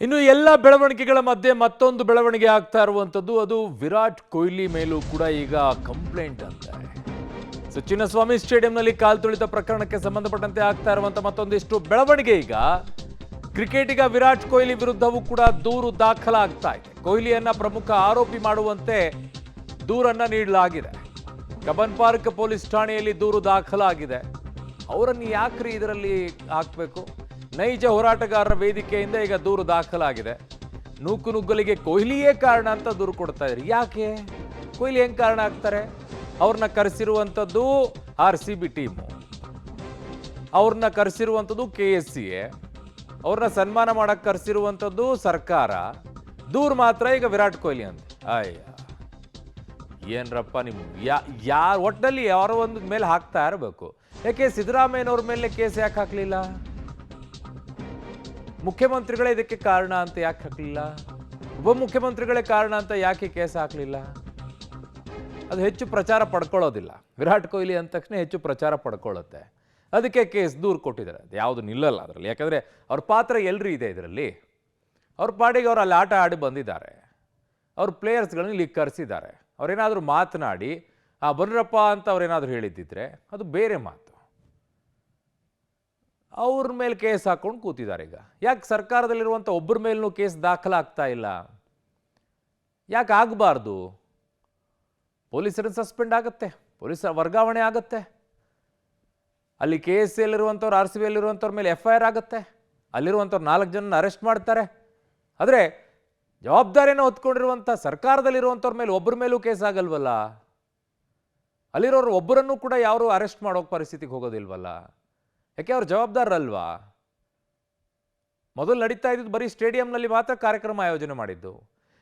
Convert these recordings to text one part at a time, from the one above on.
ಇನ್ನು ಎಲ್ಲ ಬೆಳವಣಿಗೆಗಳ ಮಧ್ಯೆ ಮತ್ತೊಂದು ಬೆಳವಣಿಗೆ ಆಗ್ತಾ ಇರುವಂತದ್ದು ಅದು ವಿರಾಟ್ ಕೊಹ್ಲಿ ಮೇಲೂ ಕೂಡ ಈಗ ಕಂಪ್ಲೇಂಟ್ ಅಂತ. ಚಿನ್ನಸ್ವಾಮಿ ಸ್ಟೇಡಿಯಂನಲ್ಲಿ ಕಾಲ್ ತುಳಿತ ಪ್ರಕರಣಕ್ಕೆ ಸಂಬಂಧಪಟ್ಟಂತೆ ಆಗ್ತಾ ಇರುವಂತ ಮತ್ತೊಂದಿಷ್ಟು ಬೆಳವಣಿಗೆ ಈಗ ಕ್ರಿಕೆಟಿಗ ವಿರಾಟ್ ಕೊಹ್ಲಿ ವಿರುದ್ಧವೂ ಕೂಡ ದೂರು ದಾಖಲಾಗ್ತಾ ಇದೆ. ಕೊಹ್ಲಿಯನ್ನ ಪ್ರಮುಖ ಆರೋಪಿ ಮಾಡುವಂತೆ ದೂರನ್ನ ನೀಡಲಾಗಿದೆ. ಕಬ್ಬನ್ ಪಾರ್ಕ್ ಪೊಲೀಸ್ ಠಾಣೆಯಲ್ಲಿ ದೂರು ದಾಖಲಾಗಿದೆ. ಅವರನ್ನು ಯಾಕ್ರಿ ಇದರಲ್ಲಿ ಹಾಕಬೇಕು? ನೈಜ ಹೋರಾಟಗಾರರ ವೇದಿಕೆಯಿಂದ ಈಗ ದೂರು ದಾಖಲಾಗಿದೆ. ನೂಕುನುಗ್ಗಲಿಗೆ ಕೊಹ್ಲಿಯೇ ಕಾರಣ ಅಂತ ದೂರು ಕೊಡ್ತಾ ಇದ್ದಾರೆ. ಯಾಕೆ ಕೊಹ್ಲಿ ಹೆಂಗ್ ಕಾರಣ ಆಗ್ತಾರೆ? ಅವ್ರನ್ನ ಕರೆಸಿರುವಂಥದ್ದು RCB ಟೀಮು, ಅವ್ರನ್ನ ಕರೆಸಿರುವಂಥದ್ದು KSCA, ಅವ್ರನ್ನ ಸನ್ಮಾನ ಮಾಡಕ್ಕೆ ಕರೆಸಿರುವಂಥದ್ದು ಸರ್ಕಾರ. ದೂರು ಮಾತ್ರ ಈಗ ವಿರಾಟ್ ಕೊಹ್ಲಿ ಅಂತ. ಅಯ್ಯ ಏನ್ರಪ್ಪ ನಿಮ್ ಯಾರು ಒಟ್ಟಿನಲ್ಲಿ ಯಾರೋ ಒಂದು ಮೇಲೆ ಹಾಕ್ತಾ ಇರಬೇಕು. ಯಾಕೆ ಸಿದ್ದರಾಮಯ್ಯನವ್ರ ಮೇಲೆ ಕೇಸ್ ಯಾಕೆ ಹಾಕ್ಲಿಲ್ಲ? ಮುಖ್ಯಮಂತ್ರಿಗಳೇ ಇದಕ್ಕೆ ಕಾರಣ ಅಂತ ಯಾಕೆ ಹಾಕಲಿಲ್ಲ? ಉಪಮುಖ್ಯಮಂತ್ರಿಗಳೇ ಕಾರಣ ಅಂತ ಯಾಕೆ ಕೇಸ್ ಹಾಕಲಿಲ್ಲ? ಅದು ಹೆಚ್ಚು ಪ್ರಚಾರ ಪಡ್ಕೊಳ್ಳೋದಿಲ್ಲ. ವಿರಾಟ್ ಕೊಹ್ಲಿ ಅಂದ ತಕ್ಷಣ ಹೆಚ್ಚು ಪ್ರಚಾರ ಪಡ್ಕೊಳ್ಳುತ್ತೆ. ಅದಕ್ಕೆ ಕೇಸ್ ದೂರು ಕೊಟ್ಟಿದ್ದಾರೆ. ಅದು ಯಾವುದು ನಿಲ್ಲಲ್ಲ ಅದರಲ್ಲಿ. ಯಾಕಂದರೆ ಅವ್ರ ಪಾತ್ರ ಎಲ್ಲರೂ ಇದೆ ಇದರಲ್ಲಿ. ಅವ್ರ ಪಾಡಿಗೆ ಅವ್ರು ಅಲ್ಲಿ ಆಟ ಆಡಿ ಬಂದಿದ್ದಾರೆ. ಅವ್ರ ಪ್ಲೇಯರ್ಸ್ಗಳನ್ನ ಇಲ್ಲಿ ಕರೆಸಿದ್ದಾರೆ. ಅವ್ರೇನಾದರೂ ಮಾತನಾಡಿ ಬನ್ರಪ್ಪ ಅಂತ ಅವ್ರೇನಾದರೂ ಹೇಳಿದ್ದಿದ್ರೆ ಅದು ಬೇರೆ ಮಾತು. ಅವ್ರ ಮೇಲೆ ಕೇಸ್ ಹಾಕೊಂಡು ಕೂತಿದ್ದಾರೆ. ಈಗ ಯಾಕೆ ಸರ್ಕಾರದಲ್ಲಿರುವಂಥ ಒಬ್ಬರ ಮೇಲೂ ಕೇಸ್ ದಾಖಲಾಗ್ತಾ ಇಲ್ಲ? ಯಾಕೆ ಆಗಬಾರ್ದು? ಪೊಲೀಸರನ್ನು ಸಸ್ಪೆಂಡ್ ಆಗುತ್ತೆ, ಪೊಲೀಸರ ವರ್ಗಾವಣೆ ಆಗುತ್ತೆ, ಅಲ್ಲಿ KSCಯಲ್ಲಿರುವಂಥವ್ರು RCBಯಲ್ಲಿರುವಂಥವ್ರ ಮೇಲೆ FIR ಆಗುತ್ತೆ, ಅಲ್ಲಿರುವಂಥವ್ರು 4 ಜನ ಅರೆಸ್ಟ್ ಮಾಡ್ತಾರೆ. ಆದರೆ ಜವಾಬ್ದಾರಿಯನ್ನು ಹೊತ್ಕೊಂಡಿರುವಂಥ ಸರ್ಕಾರದಲ್ಲಿರುವಂಥವ್ರ ಮೇಲೆ ಒಬ್ಬರ ಮೇಲೂ ಕೇಸ್ ಆಗಲ್ವಲ್ಲ? ಅಲ್ಲಿರೋರು ಒಬ್ಬರನ್ನು ಕೂಡ ಯಾರು ಅರೆಸ್ಟ್ ಮಾಡೋಕೆ ಪರಿಸ್ಥಿತಿಗೆ ಹೋಗೋದಿಲ್ವಲ್ಲ? ಯಾಕೆ ಅವ್ರ ಜವಾಬ್ದಾರರಲ್ವಾ? ಮೊದಲು ನಡೀತಾ ಇದ್ದಿದ್ದು ಬರೀ ಸ್ಟೇಡಿಯಂನಲ್ಲಿ ಮಾತ್ರ ಕಾರ್ಯಕ್ರಮ ಆಯೋಜನೆ ಮಾಡಿದ್ದು.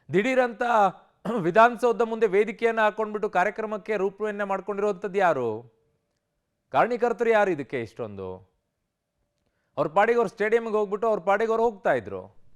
ದಿಢೀರಂತ ವಿಧಾನಸೌಧದ ಮುಂದೆ ವೇದಿಕೆಯನ್ನು ಹಾಕೊಂಡ್ಬಿಟ್ಟು ಕಾರ್ಯಕ್ರಮಕ್ಕೆ ರೂಪುರೇಷಣೆ ಮಾಡ್ಕೊಂಡಿರುವಂಥದ್ದು ಯಾರು? ಕಾರಣೀಕರ್ತರು ಯಾರು ಇದಕ್ಕೆ? ಇಷ್ಟೊಂದು ಅವ್ರ ಪಾಡಿಗೆ ಅವ್ರು ಸ್ಟೇಡಿಯಂಗೆ ಹೋಗ್ಬಿಟ್ಟು ಅವ್ರ ಪಾಡಿಗೆ ಅವ್ರು ಹೋಗ್ತಾ ಇದ್ರು.